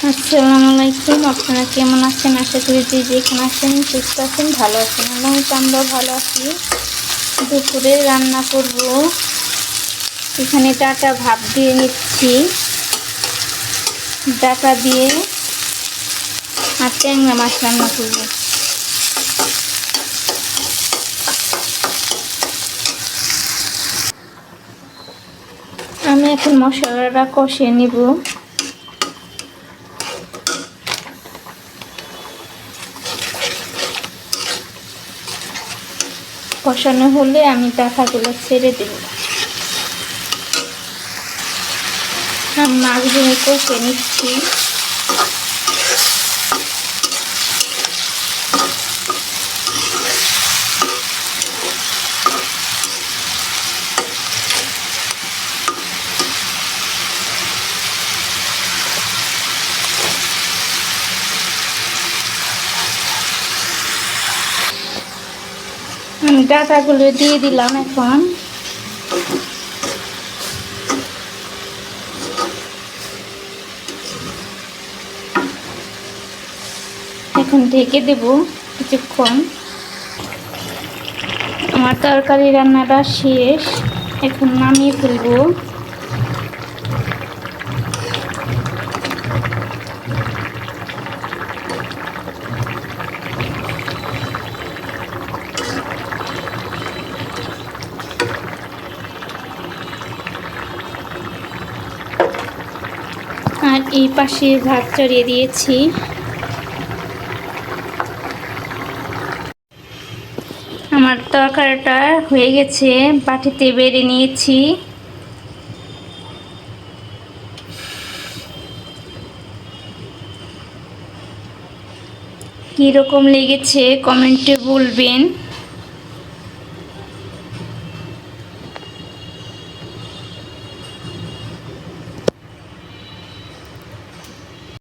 আসসালামু আলাইকুম। আপনারা কেমন আছেন? আশা করি যে যেখানে আছেন সুস্থ আছেন, ভালো আছেন। আমরাও ভালো আছি। দুপুরে রান্না করব। এখানে ডাটা ভাপ দিয়ে নিচ্ছি, ডাটা দিয়ে আর ট্যাংরা মাছ রান্না করব। আমি এখন মশলাটা কষিয়ে নিব। কষানো হলে আমি ডাটাগুলো ছেড়ে দেব। আমি মাছগুলো কষিয়ে নিচ্ছি। আমি ডাটাগুলো দিয়ে দিলাম। এখন ঢেকে দেব কিছুক্ষণ। আমার তরকারি রান্নাটা শেষ, এখন নামিয়ে ফেলবো। আর এই পাশে ভাত চড়িয়ে দিয়েছি। আমার তরকারিটা হয়ে গেছে, বাটিতে বেড়ে নিয়েছি। কীরকম লেগেছে কমেন্টে বলবেন।